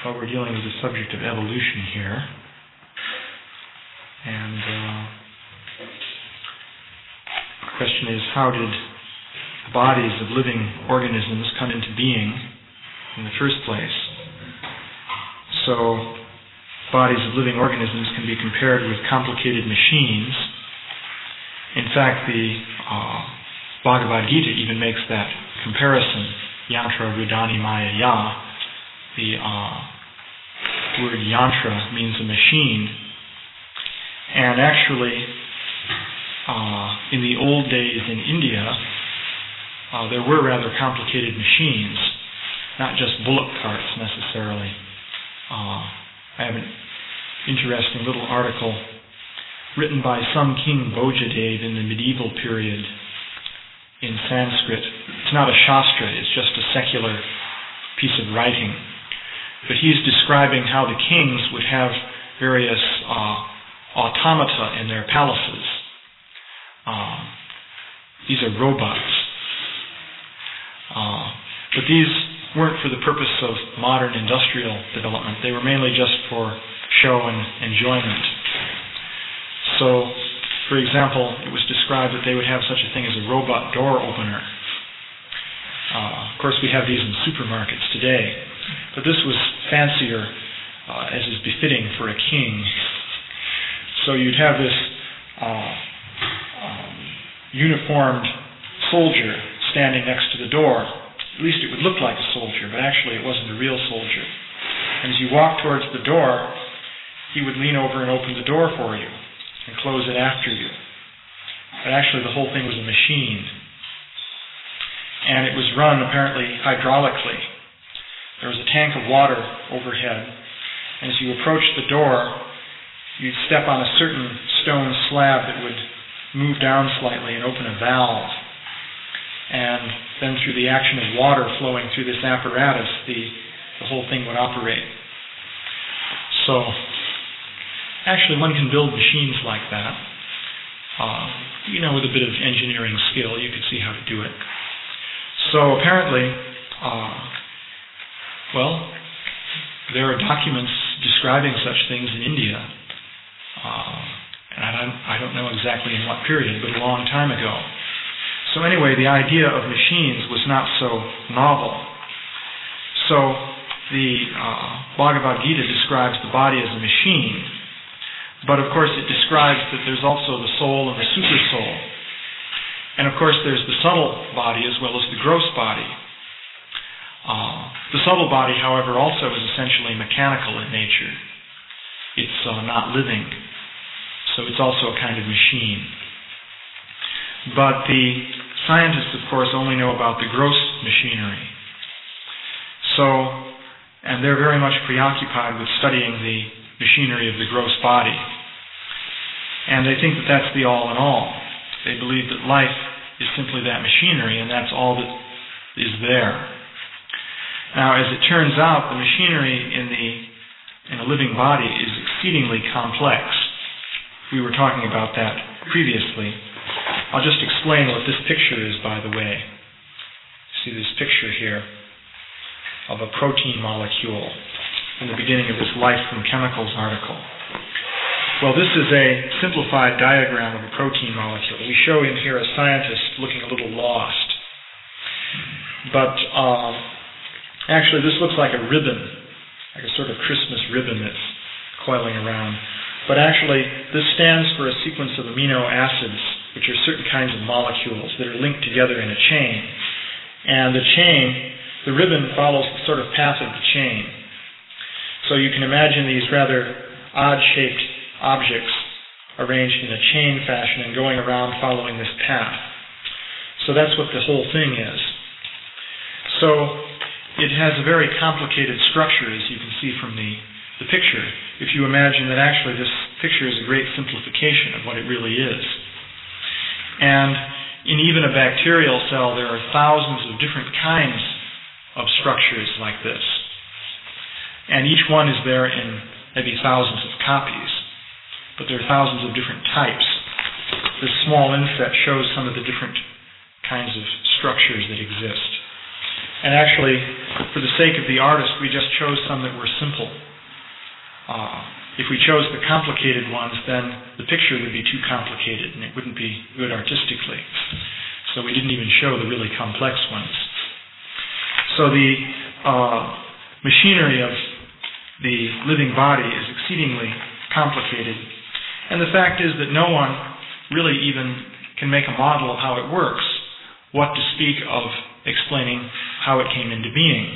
Well, we're dealing with the subject of evolution here. And the question is, how did the bodies of living organisms come into being in the first place? So, bodies of living organisms can be compared with complicated machines. In fact, the Bhagavad Gita even makes that comparison. Yantra Rudani Maya Ya. The word yantra means a machine. And actually, in the old days in India, there were rather complicated machines, not just bullock carts necessarily. I have an interesting little article written by some King Bhojadev in the medieval period in Sanskrit. It's not a shastra, it's just a secular piece of writing. But he's describing how the kings would have various automata in their palaces. These are robots. But these weren't for the purpose of modern industrial development. They were mainly just for show and enjoyment. So, for example, it was described that they would have such a thing as a robot door opener. Of course, we have these in supermarkets today. But this was fancier, as is befitting for a king. So you'd have this uniformed soldier standing next to the door. At least it would look like a soldier, but actually it wasn't a real soldier. And as you walked towards the door, he would lean over and open the door for you and close it after you. But actually the whole thing was a machine. And it was run apparently hydraulically. There was a tank of water overhead, and as you approached the door, you'd step on a certain stone slab that would move down slightly and open a valve. And then through the action of water flowing through this apparatus, the whole thing would operate. So, actually one can build machines like that. With a bit of engineering skill, you could see how to do it. So apparently, there are documents describing such things in India, and I don't know exactly in what period, but a long time ago. So anyway, the idea of machines was not so novel. So the Bhagavad Gita describes the body as a machine, but of course it describes that there's also the soul and the super soul. And of course there's the subtle body as well as the gross body. The subtle body, however, also is essentially mechanical in nature. It's not living. So it's also a kind of machine. But the scientists, of course, only know about the gross machinery. And they're very much preoccupied with studying the machinery of the gross body. And they think that that's the all in all. They believe that life is simply that machinery, and that's all that is there. Now, as it turns out, the machinery in a living body is exceedingly complex. We were talking about that previously. I'll just explain what this picture is, by the way. See this picture here of a protein molecule in the beginning of this Life from Chemicals article. Well, this is a simplified diagram of a protein molecule. We show in here a scientist looking a little lost. But actually, this looks like a ribbon, like a sort of Christmas ribbon that's coiling around. But actually, this stands for a sequence of amino acids, which are certain kinds of molecules that are linked together in a chain. And the ribbon follows the sort of path of the chain. So you can imagine these rather odd-shaped objects arranged in a chain fashion and going around following this path. So that's what the whole thing is. So it has a very complicated structure, as you can see from the picture, if you imagine that actually this picture is a great simplification of what it really is. And in even a bacterial cell, there are thousands of different kinds of structures like this. And each one is there in maybe thousands of copies, but there are thousands of different types. This small inset shows some of the different kinds of structures that exist. And actually, for the sake of the artist, we just chose some that were simple. If we chose the complicated ones, then the picture would be too complicated and it wouldn't be good artistically. So we didn't even show the really complex ones. So the machinery of the living body is exceedingly complicated. And the fact is that no one really even can make a model of how it works, what to speak of explaining how it came into being.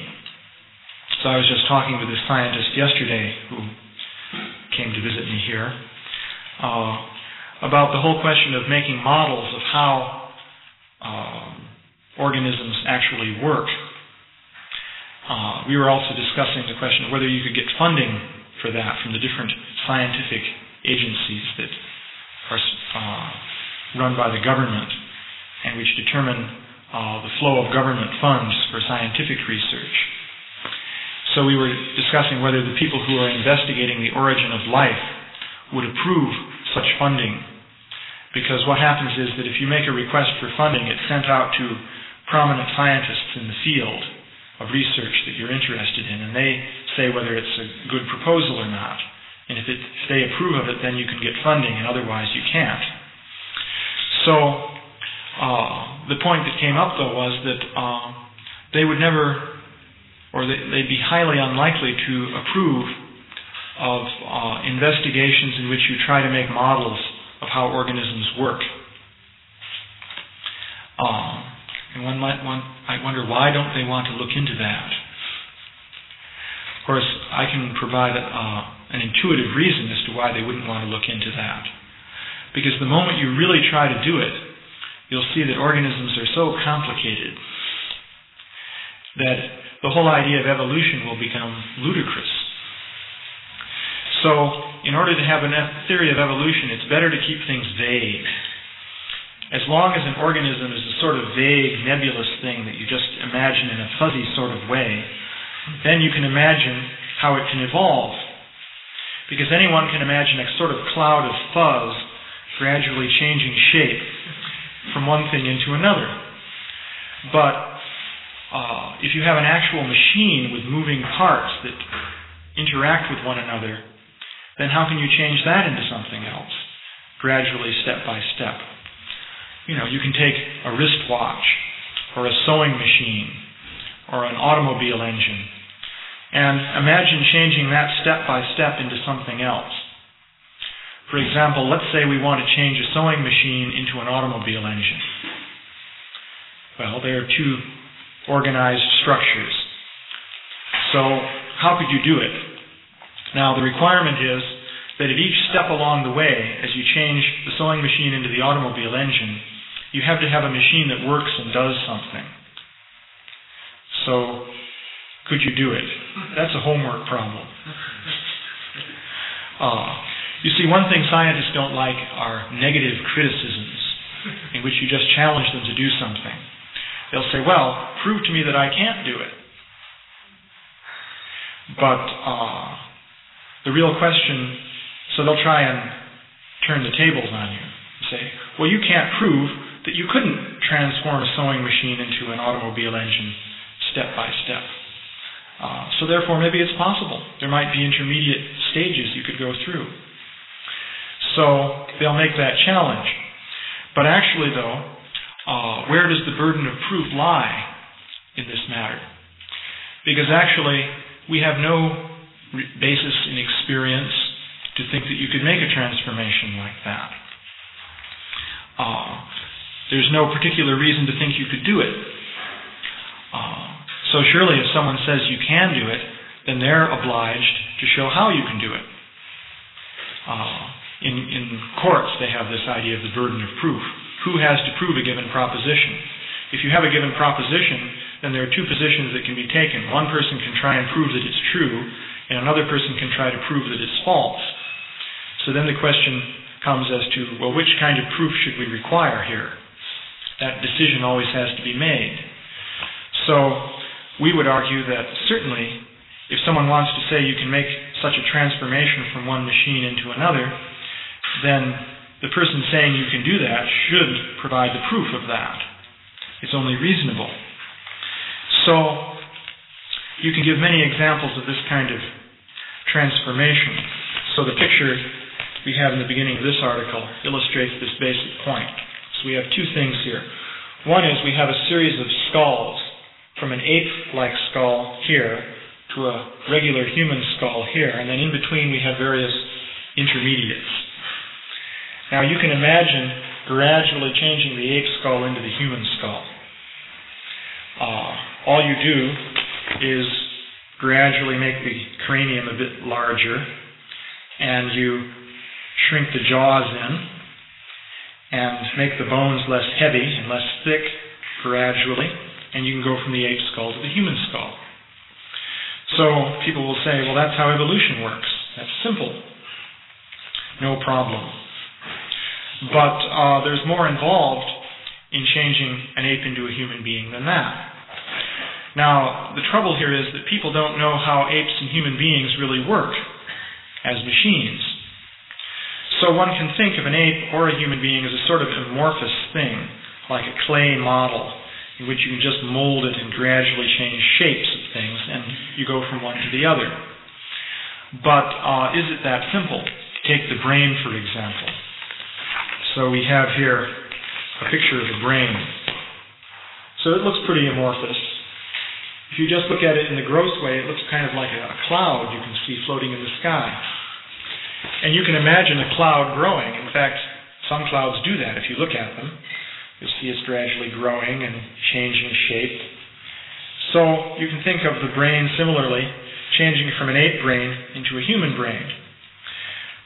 So I was just talking with this scientist yesterday who came to visit me here about the whole question of making models of how organisms actually work. We were also discussing the question of whether you could get funding for that from the different scientific agencies that are run by the government and which determine the flow of government funds for scientific research. So we were discussing whether the people who are investigating the origin of life would approve such funding. Because what happens is that if you make a request for funding, it's sent out to prominent scientists in the field of research that you're interested in, and they say whether it's a good proposal or not. And if they approve of it, then you can get funding, and otherwise you can't. So the point that came up, though, was that they would never, or they'd be highly unlikely to approve of investigations in which you try to make models of how organisms work. And I wonder, why don't they want to look into that? Of course, I can provide an intuitive reason as to why they wouldn't want to look into that. Because the moment you really try to do it, you'll see that organisms are so complicated that the whole idea of evolution will become ludicrous. So, in order to have a theory of evolution, it's better to keep things vague. As long as an organism is a sort of vague, nebulous thing that you just imagine in a fuzzy sort of way, then you can imagine how it can evolve. Because anyone can imagine a sort of cloud of fuzz gradually changing shape from one thing into another. But if you have an actual machine with moving parts that interact with one another, then how can you change that into something else, gradually, step by step? You can take a wristwatch, or a sewing machine, or an automobile engine, and imagine changing that step by step into something else. For example, let's say we want to change a sewing machine into an automobile engine. Well, there are two organized structures. So, how could you do it? Now, the requirement is that at each step along the way, as you change the sewing machine into the automobile engine, you have to have a machine that works and does something. So, could you do it? That's a homework problem. You see, one thing scientists don't like are negative criticisms in which you just challenge them to do something. They'll say, well, prove to me that I can't do it. But the real question, so they'll try and turn the tables on you. Say, well, you can't prove that you couldn't transform a sewing machine into an automobile engine step by step. So therefore, maybe it's possible. There might be intermediate stages you could go through. So they'll make that challenge. But actually, though, where does the burden of proof lie in this matter? Because actually, we have no basis in experience to think that you could make a transformation like that. There's no particular reason to think you could do it. So surely if someone says you can do it, then they're obliged to show how you can do it. In courts, they have this idea of the burden of proof. Who has to prove a given proposition? If you have a given proposition, then there are two positions that can be taken. One person can try and prove that it's true, and another person can try to prove that it's false. So then the question comes as to, well, which kind of proof should we require here? That decision always has to be made. So we would argue that certainly if someone wants to say you can make such a transformation from one machine into another, then the person saying you can do that should provide the proof of that. It's only reasonable. So you can give many examples of this kind of transformation. So the picture we have in the beginning of this article illustrates this basic point. So we have two things here. One is we have a series of skulls, from an ape-like skull here to a regular human skull here, and then in between we have various intermediates. Now you can imagine gradually changing the ape skull into the human skull. All you do is gradually make the cranium a bit larger, and you shrink the jaws in, and make the bones less heavy and less thick gradually, and you can go from the ape skull to the human skull. So people will say, well, that's how evolution works. That's simple. No problem. But there's more involved in changing an ape into a human being than that. Now, the trouble here is that people don't know how apes and human beings really work as machines. So one can think of an ape or a human being as a sort of amorphous thing, like a clay model, in which you can just mold it and gradually change shapes of things, and you go from one to the other. But is it that simple? Take the brain, for example. So we have here a picture of the brain. So it looks pretty amorphous. If you just look at it in the gross way, it looks kind of like a cloud you can see floating in the sky. And you can imagine a cloud growing. In fact, some clouds do that. If you look at them, you'll see it's gradually growing and changing shape. So you can think of the brain similarly, changing from an ape brain into a human brain.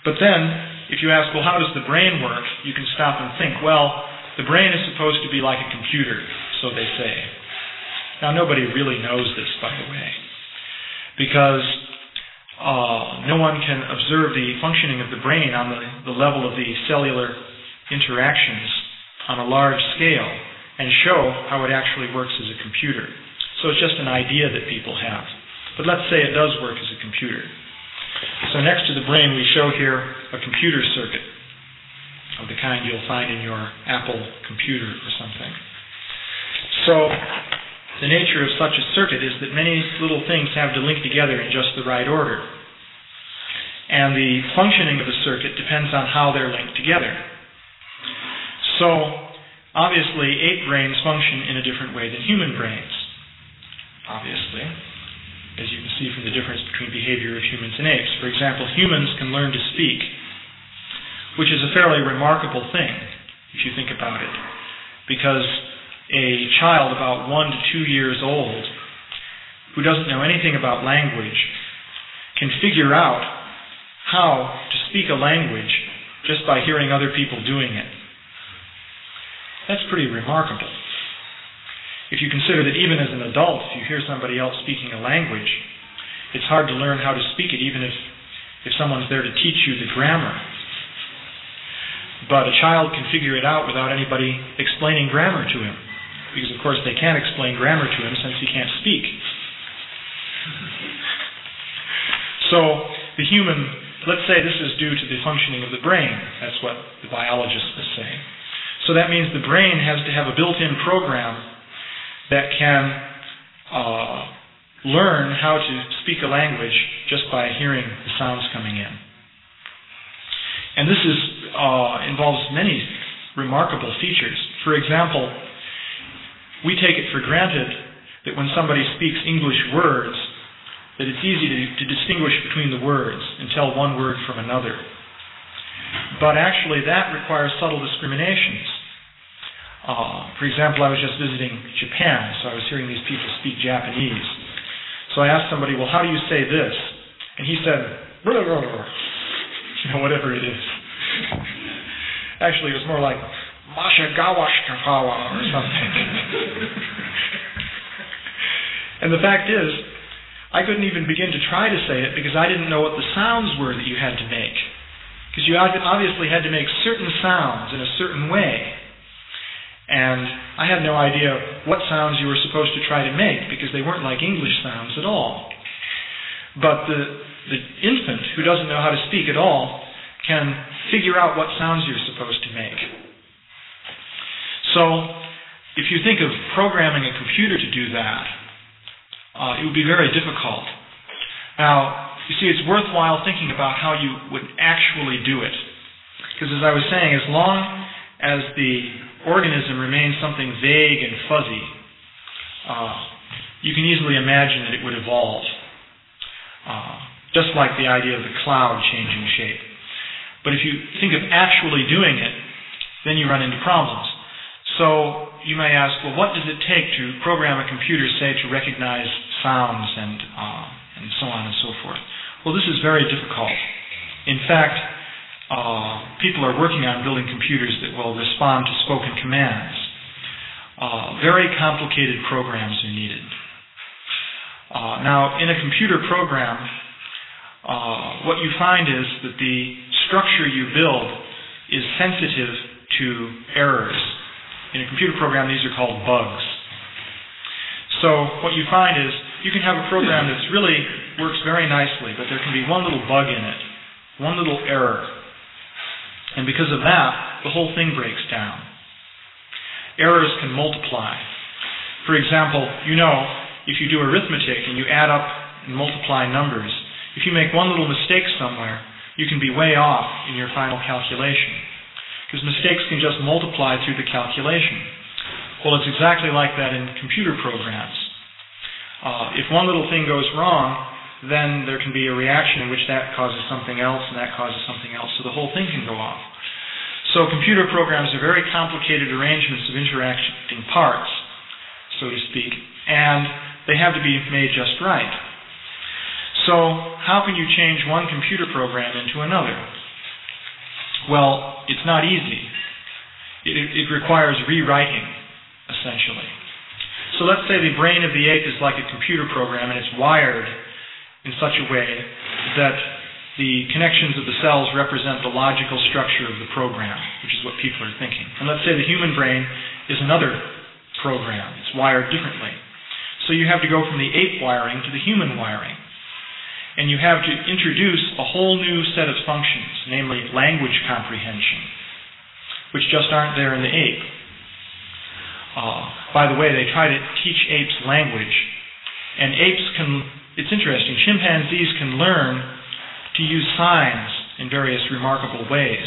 But then, if you ask, well, how does the brain work? You can stop and think, well, the brain is supposed to be like a computer, so they say. Now, nobody really knows this, by the way, because no one can observe the functioning of the brain on the level of the cellular interactions on a large scale and show how it actually works as a computer. So it's just an idea that people have. But let's say it does work as a computer. So next to the brain we show here a computer circuit of the kind you'll find in your Apple computer or something. So the nature of such a circuit is that many little things have to link together in just the right order. And the functioning of the circuit depends on how they're linked together. So, obviously, ape brains function in a different way than human brains. Obviously, as you can see from the difference between behavior of humans and apes. For example, humans can learn to speak, which is a fairly remarkable thing, if you think about it. Because a child about 1 to 2 years old who doesn't know anything about language can figure out how to speak a language just by hearing other people doing it. That's pretty remarkable. If you consider that even as an adult, if you hear somebody else speaking a language, it's hard to learn how to speak it, even if someone's there to teach you the grammar. But a child can figure it out without anybody explaining grammar to him. Because, of course, they can't explain grammar to him since he can't speak. So, the human, let's say this is due to the functioning of the brain. That's what the biologist was saying. So that means the brain has to have a built-in program that can learn how to speak a language just by hearing the sounds coming in. And this involves many remarkable features. For example, we take it for granted that when somebody speaks English words, that it's easy to distinguish between the words and tell one word from another. But actually that requires subtle discriminations. For example, I was just visiting Japan, so I was hearing these people speak Japanese. So I asked somebody, well, how do you say this? And he said, whatever it is. Actually, it was more like, Mashagawashkafawa or something. And the fact is, I couldn't even begin to try to say it because I didn't know what the sounds were that you had to make. Because you obviously had to make certain sounds in a certain way. And I had no idea what sounds you were supposed to try to make because they weren't like English sounds at all. But the infant who doesn't know how to speak at all can figure out what sounds you're supposed to make. So, if you think of programming a computer to do that, it would be very difficult. Now, you see, it's worthwhile thinking about how you would actually do it. Because as I was saying, as long as the organism remains something vague and fuzzy, you can easily imagine that it would evolve. Just like the idea of the cloud changing shape. But if you think of actually doing it, then you run into problems. So you may ask, well, what does it take to program a computer, say, to recognize sounds and so on and so forth? Well, this is very difficult. In fact, people are working on building computers that will respond to spoken commands. Very complicated programs are needed. Now, in a computer program, what you find is that the structure you build is sensitive to errors. In a computer program, these are called bugs. So what you find is you can have a program that really works very nicely, but there can be one little bug in it, one little error. And because of that, the whole thing breaks down. Errors can multiply. For example, you know, if you do arithmetic and you add up and multiply numbers, if you make one little mistake somewhere, you can be way off in your final calculation. Because mistakes can just multiply through the calculation. Well, it's exactly like that in computer programs. If one little thing goes wrong, then there can be a reaction in which that causes something else and that causes something else, so the whole thing can go off. So computer programs are very complicated arrangements of interacting parts, so to speak, and they have to be made just right. So how can you change one computer program into another? Well, it's not easy. It requires rewriting, essentially. So let's say the brain of the ape is like a computer program and it's wired in such a way that the connections of the cells represent the logical structure of the program, which is what people are thinking. And let's say the human brain is another program. It's wired differently. So you have to go from the ape wiring to the human wiring. And you have to introduce a whole new set of functions, namely language comprehension, which just aren't there in the ape. By the way, they try to teach apes language. And apes can, it's interesting, chimpanzees can learn to use signs in various remarkable ways.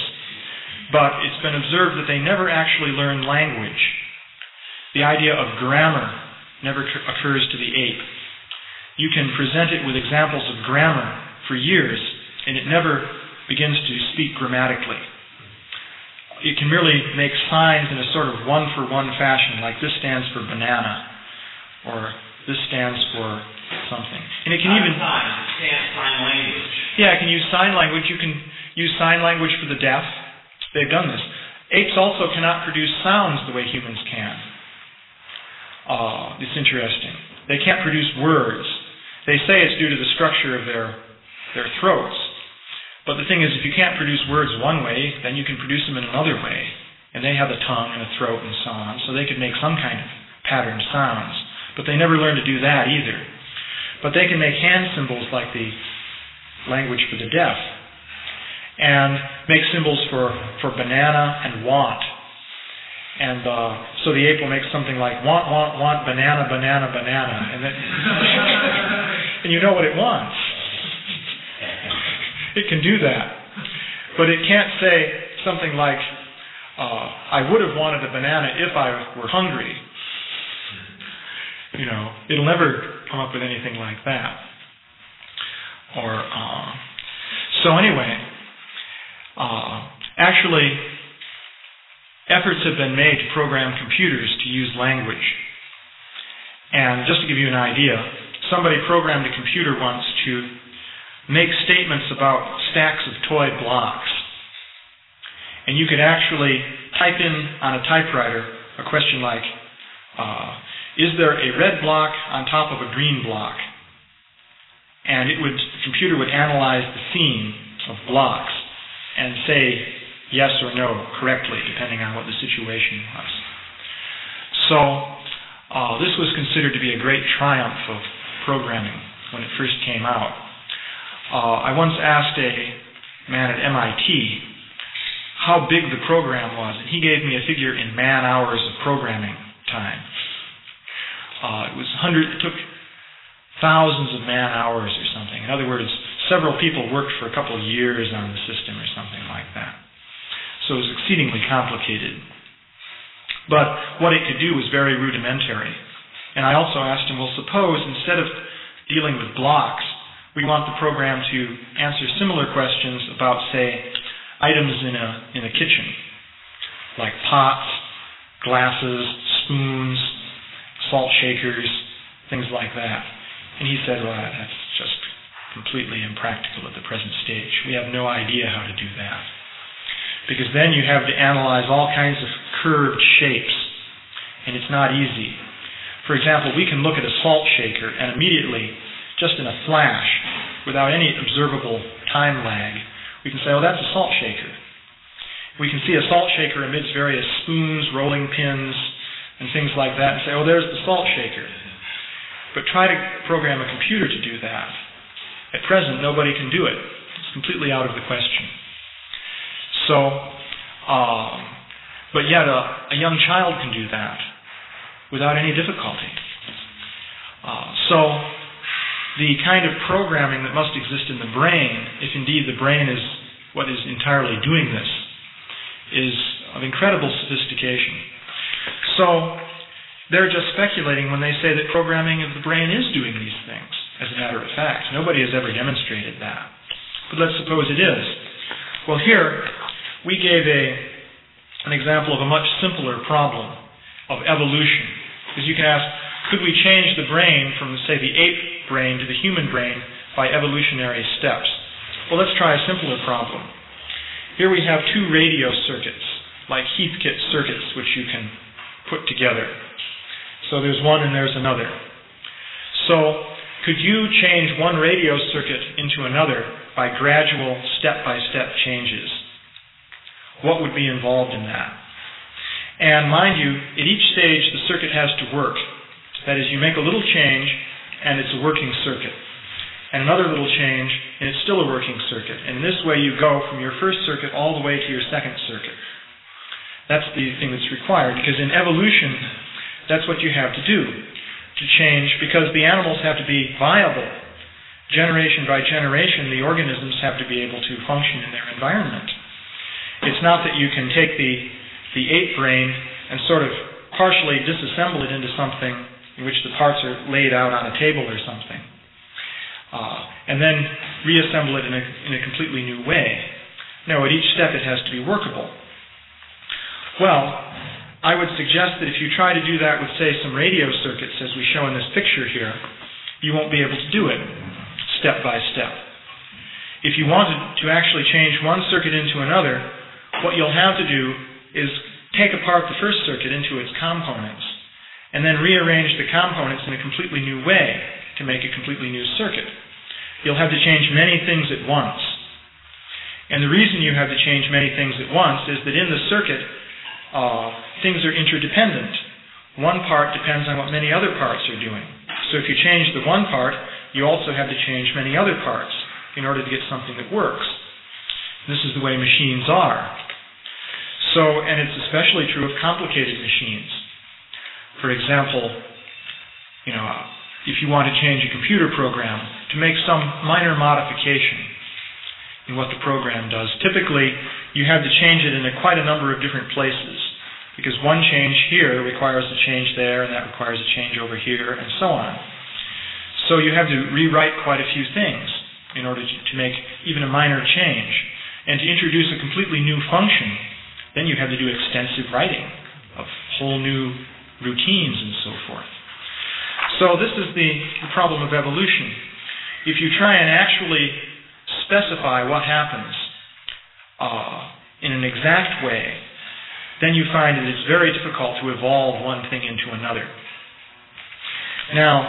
But it's been observed that they never actually learn language. The idea of grammar never occurs to the ape. You can present it with examples of grammar for years, and it never begins to speak grammatically. It can merely make signs in a sort of one-for-one fashion, like this stands for banana, or this stands for something. And it can even... Sign language. Yeah, it can use sign language. You can use sign language for the deaf. They've done this. Apes also cannot produce sounds the way humans can. It's interesting. They can't produce words. They say it's due to the structure of their throats. But the thing is, if you can't produce words one way, then you can produce them in another way. And they have a tongue and a throat and so on, so they could make some kind of patterned sounds. But they never learn to do that either. But they can make hand symbols like the language for the deaf. And make symbols for banana and want. And so the ape will make something like want, banana, banana, banana. And then and you know what it wants. It can do that. But it can't say something like, I would have wanted a banana if I were hungry. You know, it'll never come up with anything like that. Or, so anyway, actually, efforts have been made to program computers to use language. And just to give you an idea, somebody programmed a computer once to make statements about stacks of toy blocks. And you could actually type in on a typewriter a question like, is there a red block on top of a green block? And the computer would analyze the scene of blocks and say yes or no correctly, depending on what the situation was. So this was considered to be a great triumph of programming when it first came out. I once asked a man at MIT how big the program was, and he gave me a figure in man-hours of programming time. It took thousands of man-hours or something. In other words, several people worked for a couple of years on the system or something like that. So it was exceedingly complicated. But what it could do was very rudimentary. And I also asked him, well, suppose instead of dealing with blocks, we want the program to answer similar questions about, say, items in a kitchen, like pots, glasses, spoons, salt shakers, things like that. And he said, well, that's just completely impractical at the present stage. We have no idea how to do that. Because then you have to analyze all kinds of curved shapes, and it's not easy. For example, we can look at a salt shaker and immediately, just in a flash, without any observable time lag, we can say, oh, that's a salt shaker. We can see a salt shaker amidst various spoons, rolling pins, and things like that, and say, oh, there's the salt shaker. But try to program a computer to do that. At present, nobody can do it. It's completely out of the question. So, but yet a young child can do that without any difficulty. So, the kind of programming that must exist in the brain, if indeed the brain is what is entirely doing this, is of incredible sophistication. So, they're just speculating when they say that programming of the brain is doing these things, as a matter of fact. Nobody has ever demonstrated that. But let's suppose it is. Well, here, we gave an example of a much simpler problem of evolution. Because you can ask, could we change the brain from, say, the ape brain to the human brain by evolutionary steps? Well, let's try a simpler problem. Here we have two radio circuits, like Heathkit circuits, which you can put together. So there's one and there's another. So could you change one radio circuit into another by gradual step-by-step changes? What would be involved in that? And mind you, at each stage the circuit has to work. That is, you make a little change and it's a working circuit. And another little change and it's still a working circuit. And in this way you go from your first circuit all the way to your second circuit. That's the thing that's required, because in evolution, that's what you have to do, to change, because the animals have to be viable. Generation by generation, the organisms have to be able to function in their environment. It's not that you can take the ape brain and sort of partially disassemble it into something in which the parts are laid out on a table or something, and then reassemble it in a completely new way. No, at each step it has to be workable. Well, I would suggest that if you try to do that with, say, some radio circuits, as we show in this picture here, you won't be able to do it step by step. If you wanted to actually change one circuit into another, what you'll have to do is take apart the first circuit into its components and then rearrange the components in a completely new way to make a completely new circuit. You'll have to change many things at once. And the reason you have to change many things at once is that in the circuit, things are interdependent. One part depends on what many other parts are doing. So if you change the one part, you also have to change many other parts in order to get something that works. This is the way machines are. So, and it's especially true of complicated machines. For example, if you want to change a computer program to make some minor modification in what the program does, typically you have to change it in quite a number of different places, because one change here requires a change there, and that requires a change over here, and so on. So you have to rewrite quite a few things in order to make even a minor change. And to introduce a completely new function, then you have to do extensive writing of whole new routines and so forth. So this is the problem of evolution. If you try and actually specify what happens in an exact way, then you find that it's very difficult to evolve one thing into another. Now,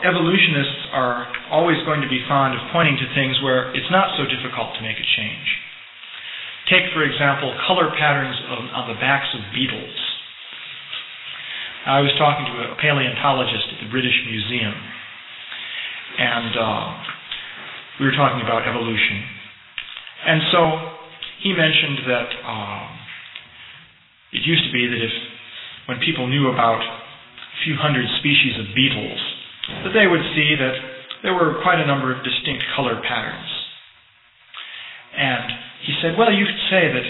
evolutionists are always going to be fond of pointing to things where it's not so difficult to make a change. Take, for example, color patterns on the backs of beetles. I was talking to a paleontologist at the British Museum, and we were talking about evolution. And so he mentioned that it used to be that when people knew about a few hundred species of beetles, that they would see that there were quite a number of distinct color patterns. And he said, well, you could say that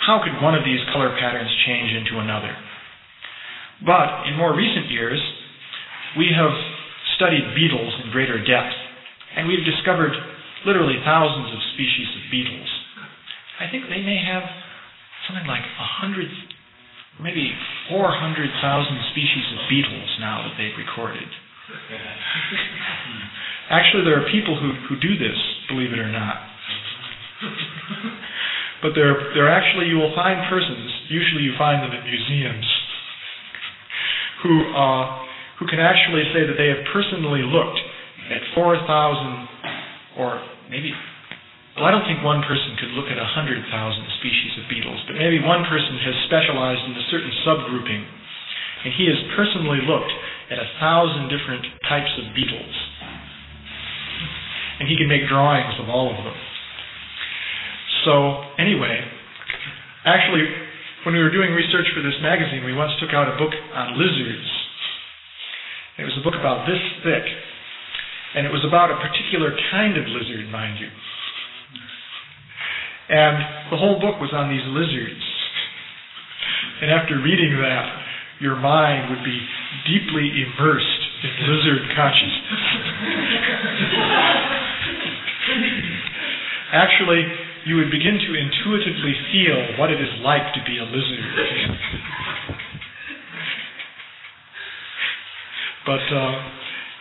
how could one of these color patterns change into another? But in more recent years, we have studied beetles in greater depth, and we've discovered literally thousands of species of beetles. I think they may have something like 100, maybe 400,000 species of beetles now that they've recorded. Actually, there are people who do this, believe it or not. But they're actually, you will find persons, usually you find them at museums, who can actually say that they have personally looked at 4,000, or maybe, well, I don't think one person could look at 100,000 species of beetles, but maybe one person has specialized in a certain subgrouping, and he has personally looked at 1,000 different types of beetles. And he can make drawings of all of them. So, anyway, actually, when we were doing research for this magazine, we once took out a book on lizards. It was a book about this thick, and it was about a particular kind of lizard, mind you. And the whole book was on these lizards. And after reading that, your mind would be deeply immersed in lizard consciousness. Actually, you would begin to intuitively feel what it is like to be a lizard. But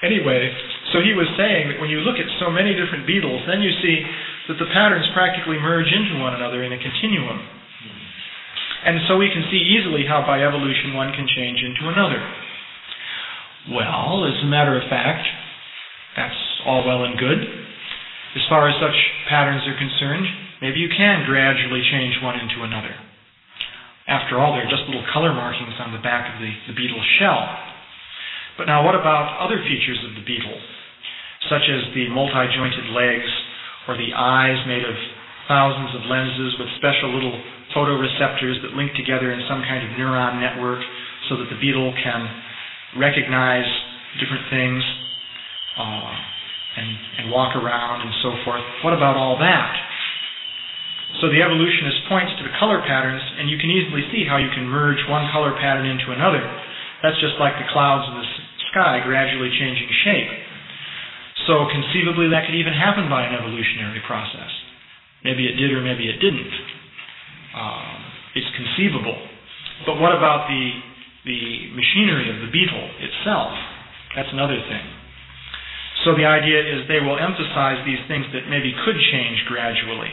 anyway, so he was saying that when you look at so many different beetles, then you see that the patterns practically merge into one another in a continuum. And so we can see easily how by evolution one can change into another. Well, as a matter of fact, that's all well and good. As far as such patterns are concerned, maybe you can gradually change one into another. After all, they're just little color markings on the back of the beetle's shell. But now what about other features of the beetle, such as the multi-jointed legs, or the eyes made of thousands of lenses with special little photoreceptors that link together in some kind of neuron network so that the beetle can recognize different things and walk around and so forth. What about all that? So the evolutionist points to the color patterns, and you can easily see how you can merge one color pattern into another. That's just like the clouds in the sky gradually changing shape. So conceivably that could even happen by an evolutionary process. Maybe it did or maybe it didn't. It's conceivable. But what about the machinery of the beetle itself? That's another thing. So the idea is they will emphasize these things that maybe could change gradually.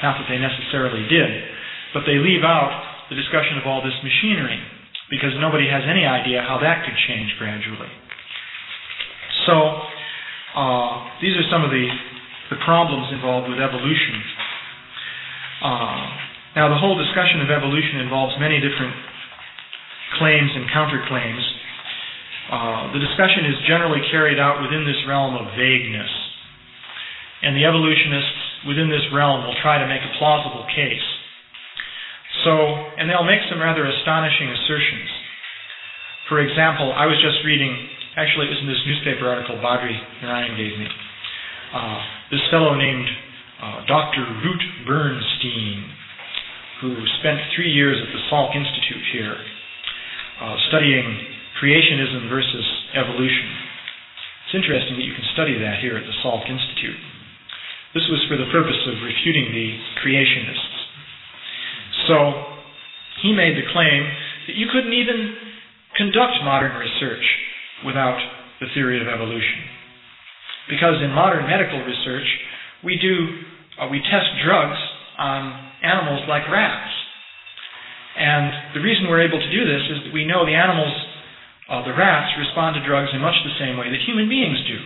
Not that they necessarily did, but they leave out the discussion of all this machinery, because nobody has any idea how that could change gradually. So these are some of the problems involved with evolution. Now, the whole discussion of evolution involves many different claims and counterclaims. The discussion is generally carried out within this realm of vagueness. And the evolutionists within this realm will try to make a plausible case. And they'll make some rather astonishing assertions. For example, I was just reading, actually it was in this newspaper article Badri Narayan gave me, this fellow named Dr. Ruth Bernstein, who spent 3 years at the Salk Institute here, studying creationism versus evolution. It's interesting that you can study that here at the Salk Institute. This was for the purpose of refuting the creationists. So he made the claim that you couldn't even conduct modern research without the theory of evolution. Because in modern medical research, we test drugs on animals like rats. And the reason we're able to do this is that we know the animals, the rats, respond to drugs in much the same way that human beings do.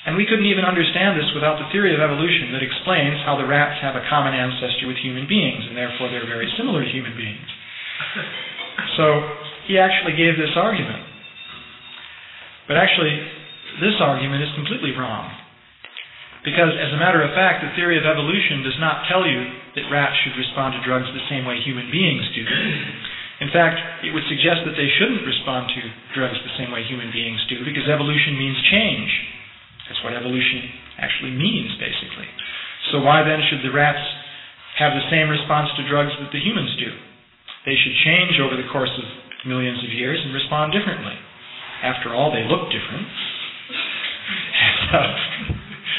And we couldn't even understand this without the theory of evolution that explains how the rats have a common ancestor with human beings, and therefore they're very similar to human beings. So he actually gave this argument. But actually, this argument is completely wrong. Because, as a matter of fact, the theory of evolution does not tell you that rats should respond to drugs the same way human beings do. In fact, it would suggest that they shouldn't respond to drugs the same way human beings do, because evolution means change. That's what evolution actually means, basically. So why then should the rats have the same response to drugs that the humans do? They should change over the course of millions of years and respond differently. After all, they look different.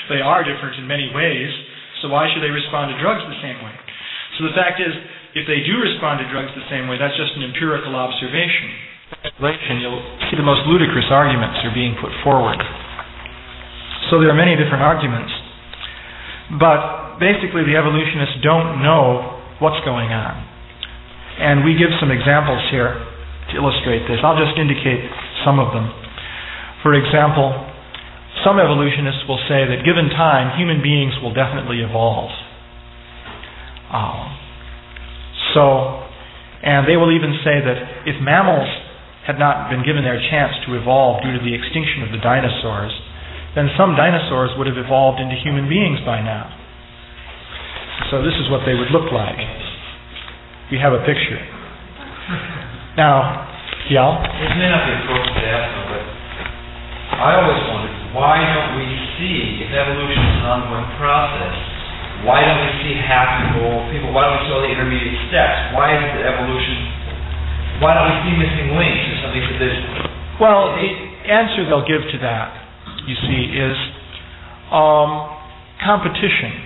They are different in many ways, so why should they respond to drugs the same way? So the fact is, if they do respond to drugs the same way, that's just an empirical observation. And you'll see the most ludicrous arguments are being put forward. So there are many different arguments. But basically the evolutionists don't know what's going on. And we give some examples here to illustrate this. I'll just indicate some of them. For example, some evolutionists will say that given time, human beings will definitely evolve. And they will even say that if mammals had not been given their chance to evolve due to the extinction of the dinosaurs, then some dinosaurs would have evolved into human beings by now. So this is what they would look like. We have a picture. Now, yeah? This may not be appropriate to ask them, but I always wondered, why don't we see, if evolution is an ongoing process, why don't we see people, why don't we see all the intermediate steps? Why isn't it evolution, why don't we see missing links or something for this? Well, the answer they'll give to that, you see, is competition.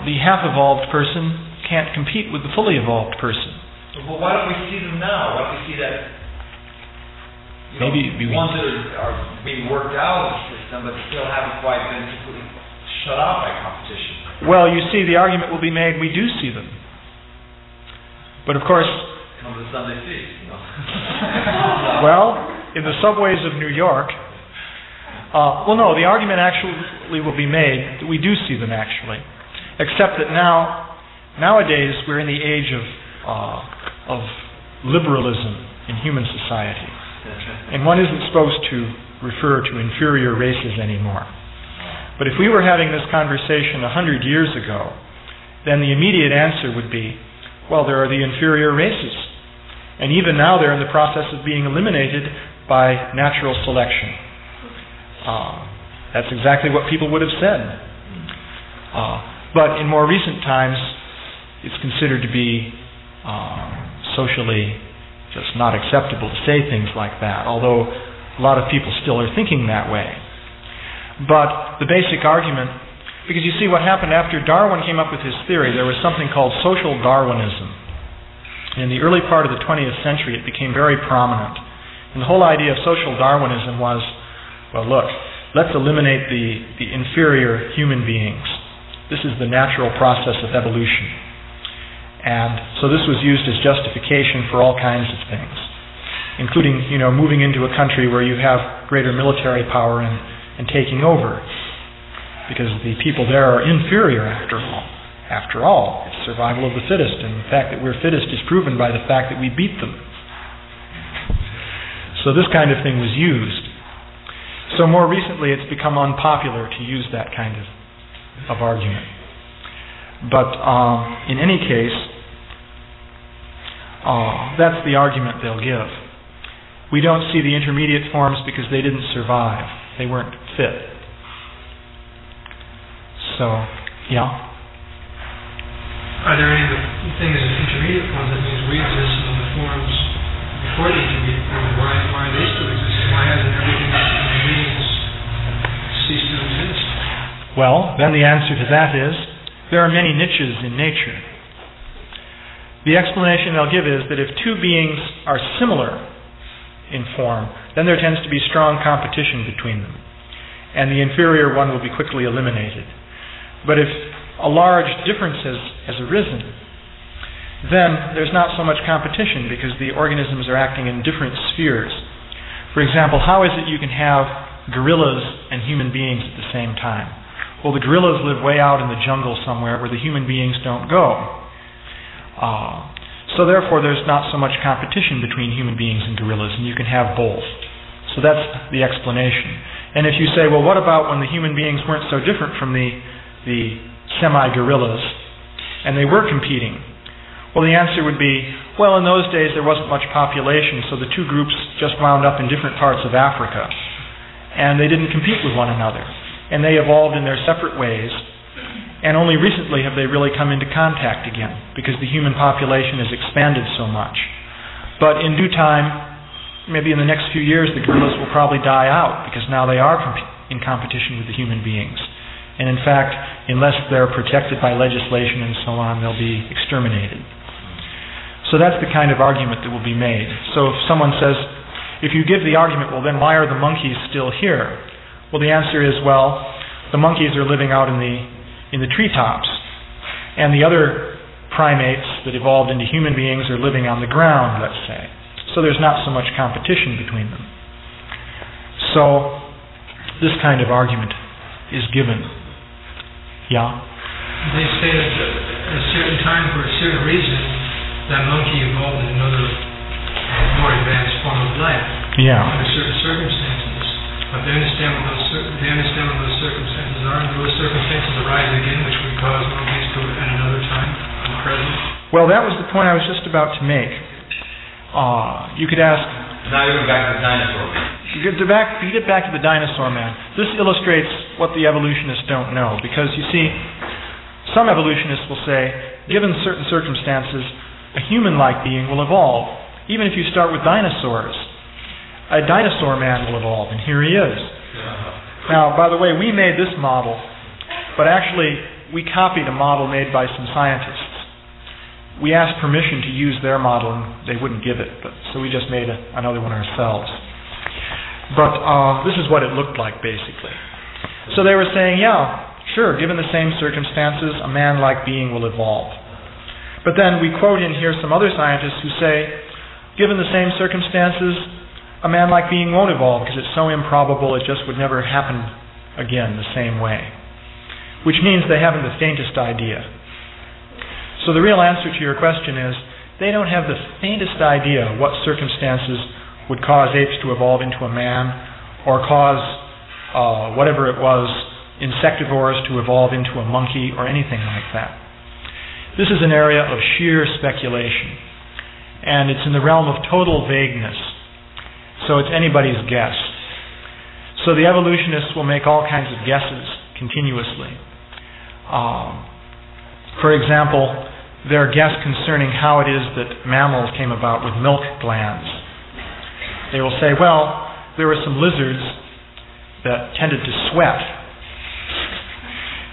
The half-evolved person can't compete with the fully evolved person. Well, why don't we see them now? Why don't we see that? Maybe ones that are being worked out of the system, but still haven't quite been completely shut off by competition. Well, you see, the argument will be made, we do see them. But of course... Come to the Sunday feast, Well, in the subways of New York... no, the argument actually will be made that we do see them, actually. Except that nowadays, we're in the age of liberalism in human society. And one isn't supposed to refer to inferior races anymore. But if we were having this conversation 100 years ago, then the immediate answer would be, well, there are the inferior races. And even now they're in the process of being eliminated by natural selection. That's exactly what people would have said. But in more recent times, it's considered to be socially just not acceptable to say things like that, although a lot of people still are thinking that way. But the basic argument, because you see what happened after Darwin came up with his theory, there was something called social Darwinism. In the early part of the 20th century, it became very prominent. And the whole idea of social Darwinism was, well, look, let's eliminate the inferior human beings. This is the natural process of evolution. And so this was used as justification for all kinds of things, including, moving into a country where you have greater military power and taking over, because the people there are inferior after all. After all, it's survival of the fittest, and the fact that we're fittest is proven by the fact that we beat them. So this kind of thing was used. So more recently it's become unpopular to use that kind of argument. But in any case, that's the argument they'll give. We don't see the intermediate forms because they didn't survive. They weren't fit. So, yeah. Are there any of the things as intermediate forms that means we exist in the forms before the intermediate forms? Why are they still existing? Why hasn't everything else in the means ceased to exist? Well, then the answer to that is there are many niches in nature. The explanation they'll give is that if two beings are similar in form, then there tends to be strong competition between them, and the inferior one will be quickly eliminated. But if a large difference has arisen, then there's not so much competition because the organisms are acting in different spheres. For example, how is it you can have gorillas and human beings at the same time? Well, the gorillas live way out in the jungle somewhere where the human beings don't go. So therefore there's not so much competition between human beings and gorillas, and you can have both. So that's the explanation. And if you say, well, what about when the human beings weren't so different from the semi-gorillas, and they were competing? Well, the answer would be, well, in those days there wasn't much population, so the two groups just wound up in different parts of Africa. And they didn't compete with one another. And they evolved in their separate ways. And only recently have they really come into contact again, because the human population has expanded so much. But in due time, maybe in the next few years, the gorillas will probably die out, because now they are in competition with the human beings. And in fact, unless they're protected by legislation and so on, they'll be exterminated. So that's the kind of argument that will be made. So if someone says, if you give the argument, well then why are the monkeys still here? Well, the answer is, well, the monkeys are living out in the treetops, and the other primates that evolved into human beings are living on the ground, let's say. So there's not so much competition between them. So this kind of argument is given. Yeah? They say that at a certain time, for a certain reason, that monkey evolved in another more advanced form of life. Yeah. Under certain circumstances. But they understand what those circumstances are, and those circumstances arise again, which would cause monkeys to at another time, in the present. Well, that was the point I was just about to make. You could ask... Now you're going back to the dinosaur man. You get back to the dinosaur man. This illustrates what the evolutionists don't know, because you see, some evolutionists will say, given certain circumstances, a human-like being will evolve. Even if you start with dinosaurs, a dinosaur man will evolve, and here he is. Now, by the way, we made this model, but actually we copied a model made by some scientists. We asked permission to use their model, and they wouldn't give it, so we just made another one ourselves. But this is what it looked like, basically. So they were saying, yeah, sure, given the same circumstances, a man-like being will evolve. But then we quote in here some other scientists who say, given the same circumstances, a man-like being won't evolve because it's so improbable it just would never happen again the same way. Which means they haven't the faintest idea. So the real answer to your question is, they don't have the faintest idea what circumstances would cause apes to evolve into a man, or cause whatever it was, insectivores to evolve into a monkey, or anything like that. This is an area of sheer speculation, and it's in the realm of total vagueness. So it's anybody's guess. So the evolutionists will make all kinds of guesses continuously. For example, their guess concerning how it is that mammals came about with milk glands. They will say, well, there were some lizards that tended to sweat,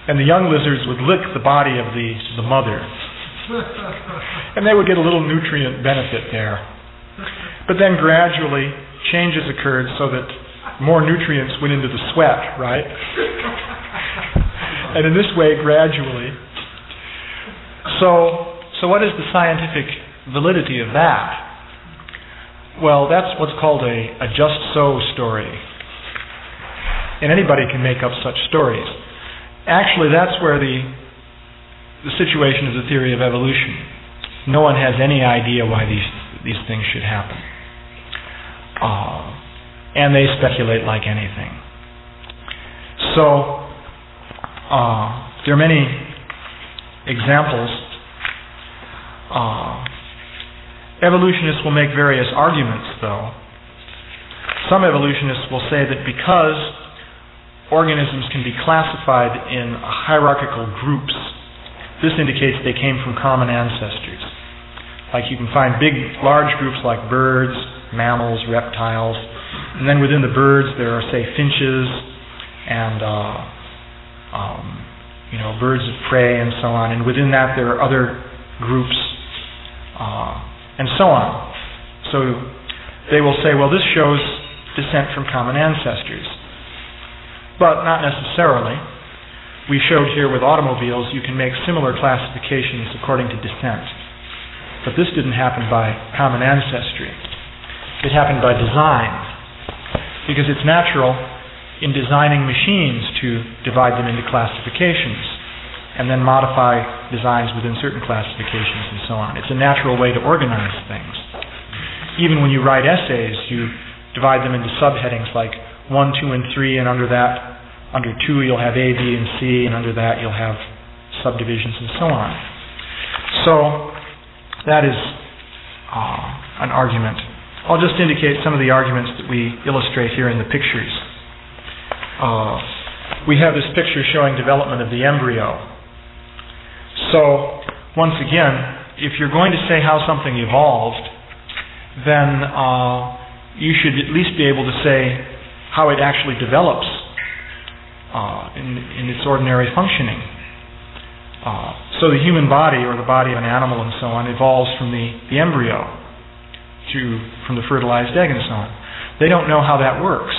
and the young lizards would lick the body of the mother, and they would get a little nutrient benefit there. But then gradually changes occurred so that more nutrients went into the sweat, right? And in this way, gradually. So what is the scientific validity of that? Well, that's what's called a just so story. And anybody can make up such stories. Actually, that's where the situation of the theory of evolution. No one has any idea why these things should happen. And they speculate like anything. So, there are many examples. Evolutionists will make various arguments, though. Some evolutionists will say that because organisms can be classified in hierarchical groups, this indicates they came from common ancestors. Like you can find large groups like birds, mammals, reptiles, and then within the birds there are, say, finches and birds of prey and so on. And within that there are other groups and so on. So they will say, well, this shows descent from common ancestors. But not necessarily. We showed here with automobiles you can make similar classifications according to descent. But this didn't happen by common ancestry. It happened by design. Because it's natural in designing machines to divide them into classifications and then modify designs within certain classifications and so on. It's a natural way to organize things. Even when you write essays, you divide them into subheadings like 1, 2, and 3, and under 2 you'll have A, B, and C, and under that you'll have subdivisions and so on. So That is an argument. I'll just indicate some of the arguments that we illustrate here in the pictures. We have this picture showing development of the embryo. So, once again, if you're going to say how something evolved, then you should at least be able to say how it actually develops in its ordinary functioning. So the human body, or the body of an animal and so on, evolves from the embryo from the fertilized egg and so on. They don't know how that works.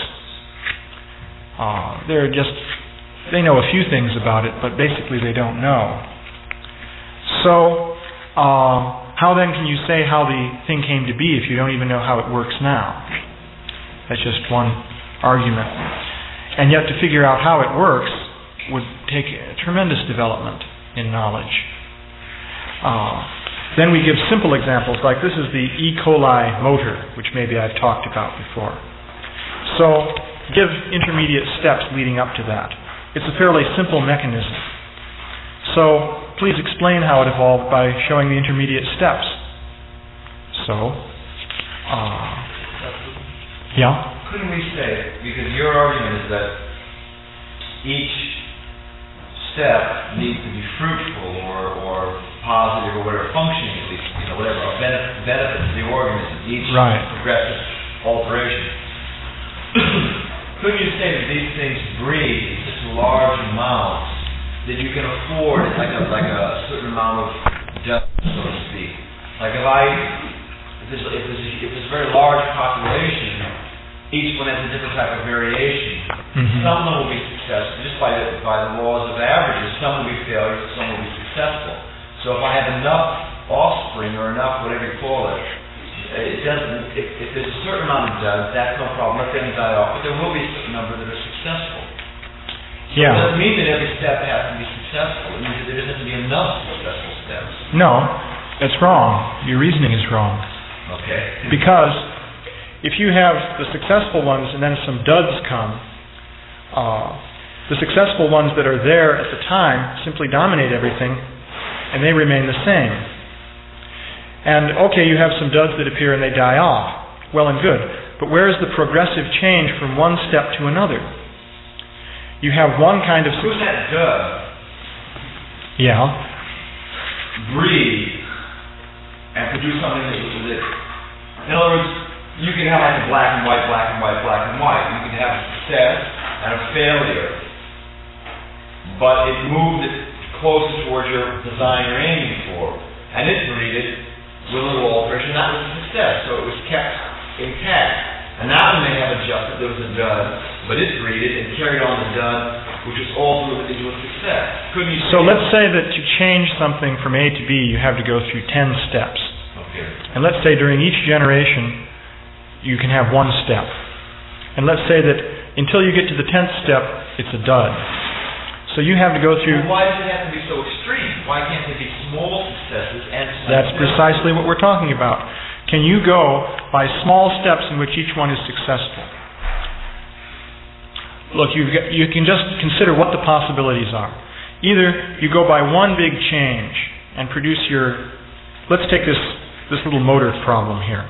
They know a few things about it, but basically they don't know. So, how then can you say how the thing came to be if you don't even know how it works now? That's just one argument. And yet to figure out how it works would take a tremendous development in knowledge. Then we give simple examples, like this is the E. coli motor, which maybe I've talked about before. So, give intermediate steps leading up to that. It's a fairly simple mechanism. So, please explain how it evolved by showing the intermediate steps. So, yeah? Couldn't we say, because your argument is that each step needs to be fruitful or positive or whatever, functioning at least, whatever, a benefit to the organism, each progressive alteration. Couldn't you say that these things breed in such large amounts that you can afford like a certain amount of dust, so to speak? Like if there's a very large population, each one has a different type of variation. Mm-hmm. Some of them will be successful just by the laws of averages. Some will be failures, some will be successful. So if I have enough offspring or enough whatever you call it, it doesn't. If there's a certain amount of duds, that's no problem. Let them die off. But there will be a certain number that are successful. So it doesn't mean that every step has to be successful. It means that there doesn't have to be enough successful steps. No, that's wrong. Your reasoning is wrong. Okay. Because if you have the successful ones and then some duds come, the successful ones that are there at the time simply dominate everything and they remain the same. And okay, you have some duds that appear and they die off. Well and good. But where is the progressive change from one step to another? You have one kind of... Who's that dud? Yeah. Breed and produce something that... In other words, you can have like a black and white, black and white, black and white. You can have a success and a failure. But it moved it closer towards your design you're aiming for. And it breeded with a little alteration. That was a success. So it was kept intact. And now when they have adjusted, there was a dud, but it breeded and carried on the dud, which was all through into a success. Couldn't you? So let's say that to change something from A to B, you have to go through 10 steps. Okay. And let's say during each generation, you can have one step. And let's say that until you get to the 10th step, it's a dud. So you have to go through... Well, why does it have to be so extreme? Why can't there be small successes and... That's precisely what we're talking about. Can you go by small steps in which each one is successful? Look, you can just consider what the possibilities are. Either you go by one big change and produce your... Let's take this little motor problem here.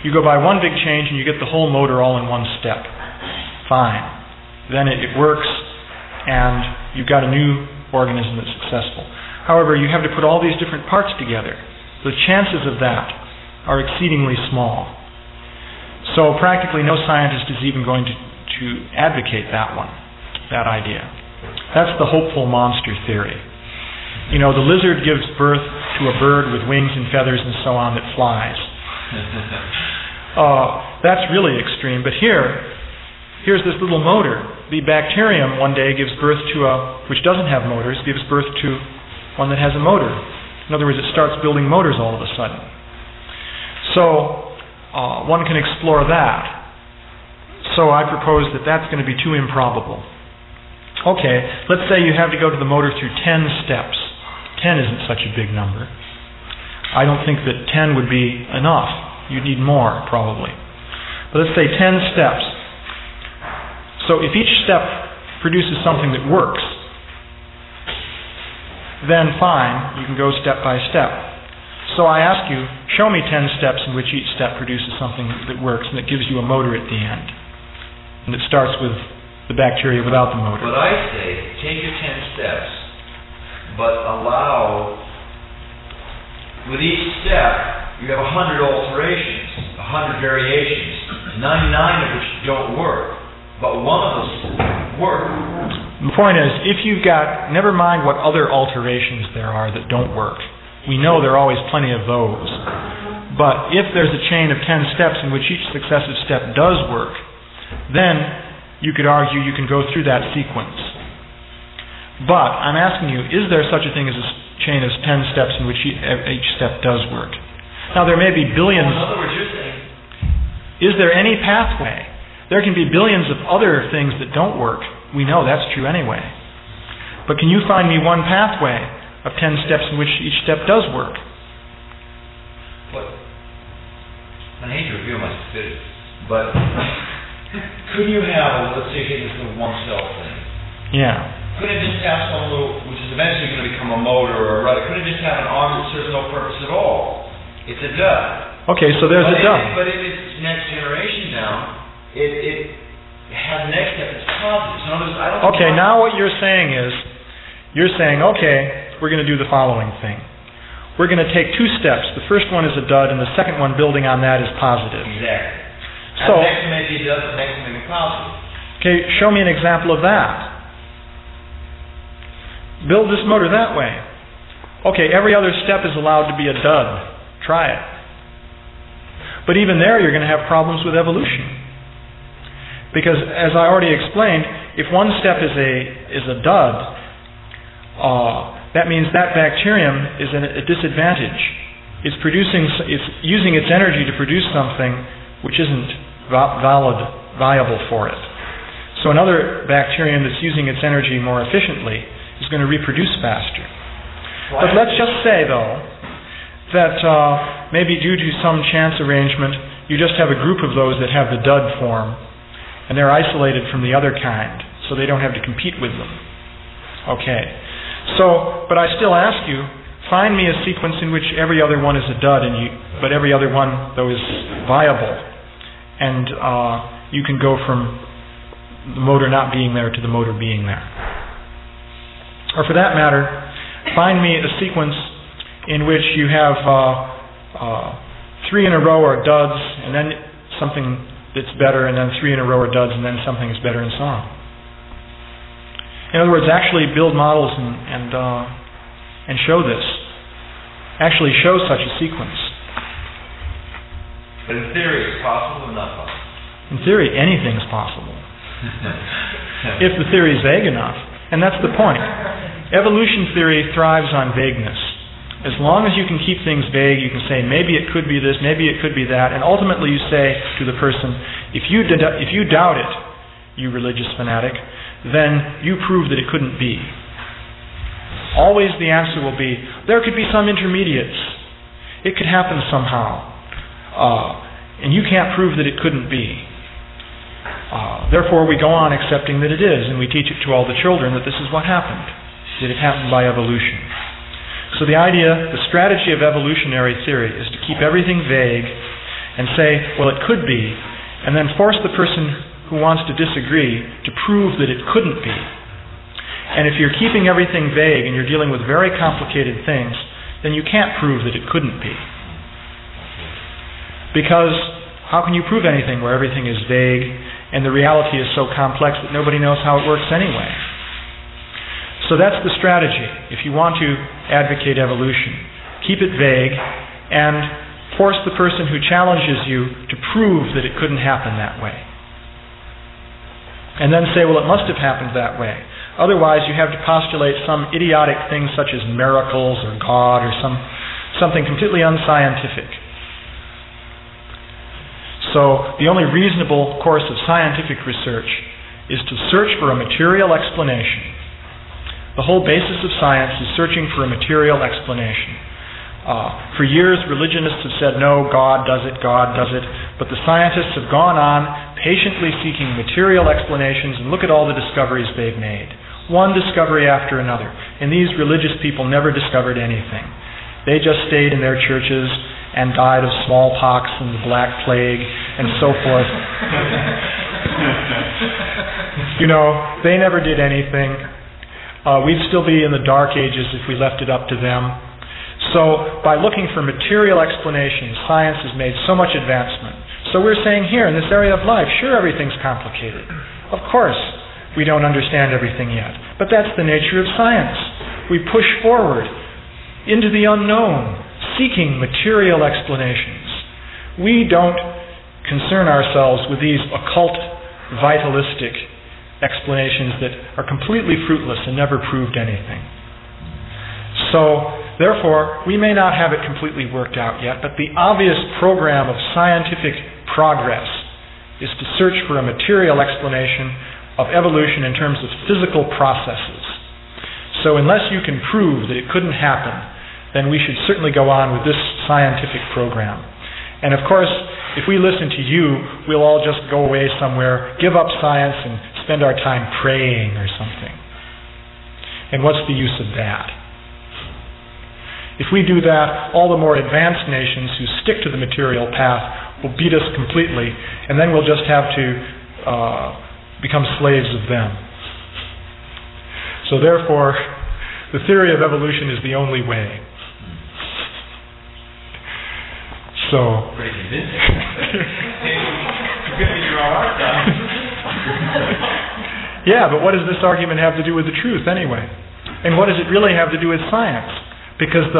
You go by one big change and you get the whole motor all in one step. Fine. Then it works and you've got a new organism that's successful. However, you have to put all these different parts together. The chances of that are exceedingly small. So practically no scientist is even going to advocate that idea. That's the hopeful monster theory. The lizard gives birth to a bird with wings and feathers and so on that flies. That's really extreme, but here's this little motor. The bacterium one day gives birth to which doesn't have motors, gives birth to one that has a motor. In other words, it starts building motors all of a sudden. So, one can explore that. So I propose that that's going to be too improbable. Okay, let's say you have to go to the motor through 10 steps. 10 isn't such a big number. I don't think that 10 would be enough. You'd need more, probably. But let's say 10 steps. So if each step produces something that works, then fine, you can go step by step. So I ask you, show me 10 steps in which each step produces something that works and that gives you a motor at the end. And it starts with the bacteria without the motor. But I say, take your 10 steps, but allow, with each step, you have 100 alterations, 100 variations, 99 of which don't work, but one of those work. The point is, if you've got, never mind what other alterations there are that don't work. We know there are always plenty of those. But if there's a chain of 10 steps in which each successive step does work, then you could argue you can go through that sequence. But I'm asking you, is there such a thing as a chain of 10 steps in which each step does work? Now there may be billions. Well, in other words, you're saying, is there any pathway? There can be billions of other things that don't work. We know that's true anyway. But can you find me one pathway of 10 steps in which each step does work? But I hate to reveal my stupidity, but couldn't you have, let's say, this little one cell thing? Yeah. Couldn't it just have some little, which is eventually going to become a motor or a rudder, couldn't it just have an arm that serves no purpose at all? It's a dud. Okay, so there's a dud. But in its next generation now, it has the next step, it's positive. So in other words, I don't okay, now what you're saying is, okay, we're going to do the following thing. We're going to take 2 steps. The first one is a dud, and the second one, building on that, is positive. Exactly. So, the next one may be a dud, the next one may be positive. Okay, show me an example of that. Build this motor that way. Okay, every other step is allowed to be a dud. Try it. But even there, you're going to have problems with evolution. Because, as I already explained, if one step is a dud, that means that bacterium is at a disadvantage. It's using its energy to produce something which isn't viable for it. So another bacterium that's using its energy more efficiently is going to reproduce faster. But let's just say, though, that maybe due to some chance arrangement, you just have a group of those that have the dud form, and they're isolated from the other kind, so they don't have to compete with them. Okay. So, but I still ask you, find me a sequence in which every other one is a dud, but every other one, though, is viable. And you can go from the motor not being there to the motor being there. Or for that matter, find me a sequence in which you have 3 in a row are duds, and then something that's better, and then 3 in a row are duds, and then something is better, and so on. In other words, actually build models and show this. Actually show such a sequence. But in theory, it's possible or not possible? In theory, anything's possible. If the theory is vague enough. And that's the point. Evolution theory thrives on vagueness. As long as you can keep things vague, you can say, maybe it could be this, maybe it could be that, and ultimately you say to the person, if you doubt it, you religious fanatic, then you prove that it couldn't be. Always the answer will be, there could be some intermediates. It could happen somehow. And you can't prove that it couldn't be. Therefore, we go on accepting that it is, and we teach it to all the children that this is what happened. That it happened by evolution. So the strategy of evolutionary theory is to keep everything vague and say, well, it could be, and then force the person who wants to disagree to prove that it couldn't be. And if you're keeping everything vague and you're dealing with very complicated things, then you can't prove that it couldn't be. Because how can you prove anything where everything is vague and the reality is so complex that nobody knows how it works anyway? So that's the strategy. If you want to advocate evolution, keep it vague and force the person who challenges you to prove that it couldn't happen that way. And then say, well, it must have happened that way. Otherwise, you have to postulate some idiotic thing such as miracles or God or something completely unscientific. So the only reasonable course of scientific research is to search for a material explanation. The whole basis of science is searching for a material explanation. For years, religionists have said, no, God does it, but the scientists have gone on patiently seeking material explanations, and look at all the discoveries they've made. One discovery after another. And these religious people never discovered anything. They just stayed in their churches and died of smallpox and the Black Plague and so forth. They never did anything. We'd still be in the Dark Ages if we left it up to them. So by looking for material explanations, science has made so much advancement. So we're saying here, in this area of life, sure, everything's complicated. Of course, we don't understand everything yet. But that's the nature of science. We push forward into the unknown, seeking material explanations. We don't concern ourselves with these occult, vitalistic explanations that are completely fruitless and never proved anything. So, therefore, we may not have it completely worked out yet, but the obvious program of scientific progress is to search for a material explanation of evolution in terms of physical processes. So unless you can prove that it couldn't happen, then we should certainly go on with this scientific program. And of course, if we listen to you, we'll all just go away somewhere, give up science, and spend our time praying or something. And what's the use of that? If we do that, all the more advanced nations who stick to the material path will beat us completely, and then we'll just have to become slaves of them. So therefore, the theory of evolution is the only way. So, pretty convincing. Good your own time. Yeah, but what does this argument have to do with the truth anyway? And what does it really have to do with science? Because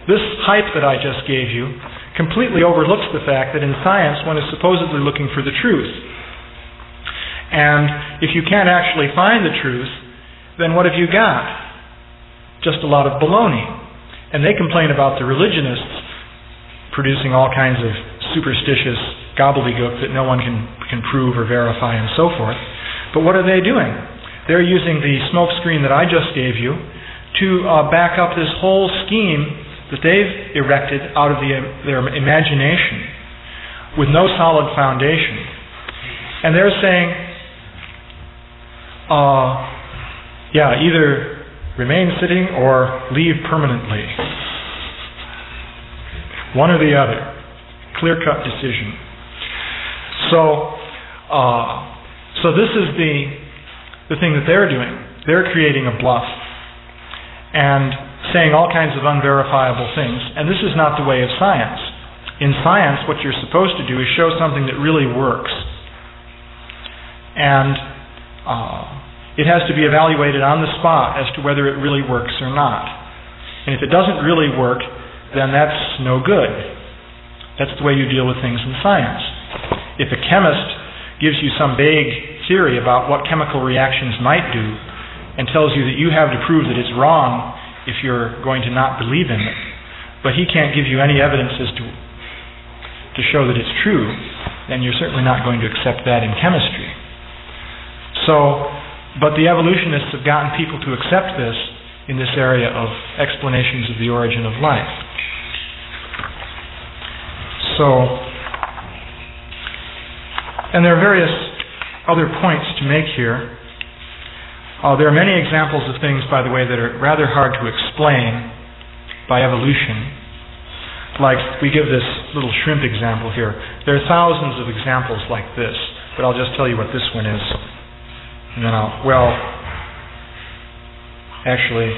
this hype that I just gave you completely overlooks the fact that in science one is supposedly looking for the truth. And if you can't actually find the truth, then what have you got? Just a lot of baloney. And they complain about the religionists producing all kinds of superstitious gobbledygook that no one can prove or verify and so forth. But what are they doing? They're using the smoke screen that I just gave you to back up this whole scheme that they've erected out of their imagination with no solid foundation. And they're saying, either remain sitting or leave permanently. One or the other. Clear-cut decision. So this is the thing that they're doing. They're creating a bluff and saying all kinds of unverifiable things. And this is not the way of science. In science, what you're supposed to do is show something that really works. And it has to be evaluated on the spot as to whether it really works or not. And if it doesn't really work, then that's no good. That's the way you deal with things in science. If a chemist gives you some vague theory about what chemical reactions might do and tells you that you have to prove that it's wrong if you're going to not believe in it, but he can't give you any evidence as to show that it's true, then you're certainly not going to accept that in chemistry. But the evolutionists have gotten people to accept this in this area of explanations of the origin of life. And there are various other points to make here. There are many examples of things, by the way, that are rather hard to explain by evolution. Like, we give this little shrimp example here. There are thousands of examples like this, but I'll just tell you what this one is. And then actually,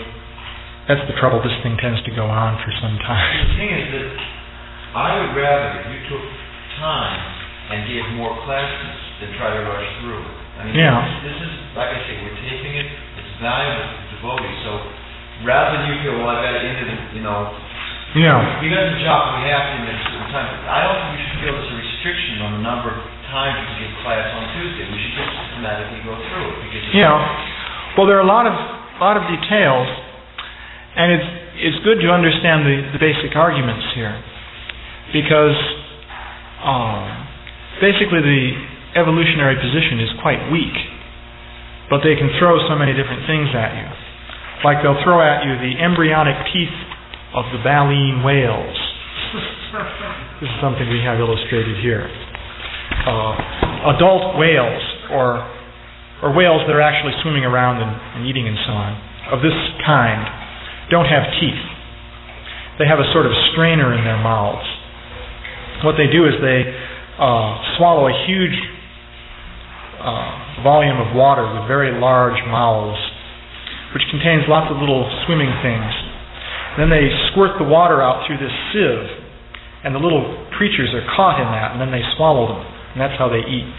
that's the trouble. This thing tends to go on for some time. The thing is that I would rather if you took time and gave more classes than try to rush through it. I mean, this is, like I say, we're taping it. It's valuable to devotees. So rather than you feel, well, I've got to end it, we got the job, we have to in a certain time. I don't think we should feel there's a restriction on the number of times you can give class on Tuesday. We should just systematically go through it. Because well, there are a lot of details, and it's good to understand the basic arguments here, because basically the evolutionary position is quite weak, but they can throw so many different things at you. Like they'll throw at you the embryonic teeth of the baleen whales. This is something we have illustrated here. Adult whales, or whales that are actually swimming around and eating and so on, of this kind, don't have teeth. they have a sort of strainer in their mouths. What they do is they swallow a huge volume of water with very large mouths, which contains lots of little swimming things. Then they squirt the water out through this sieve, and the little creatures are caught in that, and then they swallow them, and that's how they eat.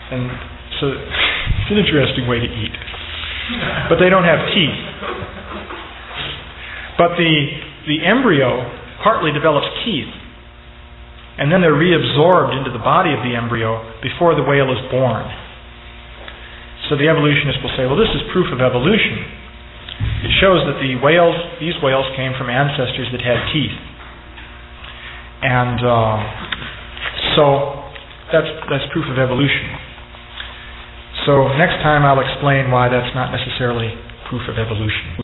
And so it's an interesting way to eat. But they don't have teeth. But the embryo partly develops teeth, and then they're reabsorbed into the body of the embryo before the whale is born. So the evolutionist will say, well, this is proof of evolution. It shows that these whales came from ancestors that had teeth. And so that's proof of evolution. So next time I'll explain why that's not necessarily proof of evolution.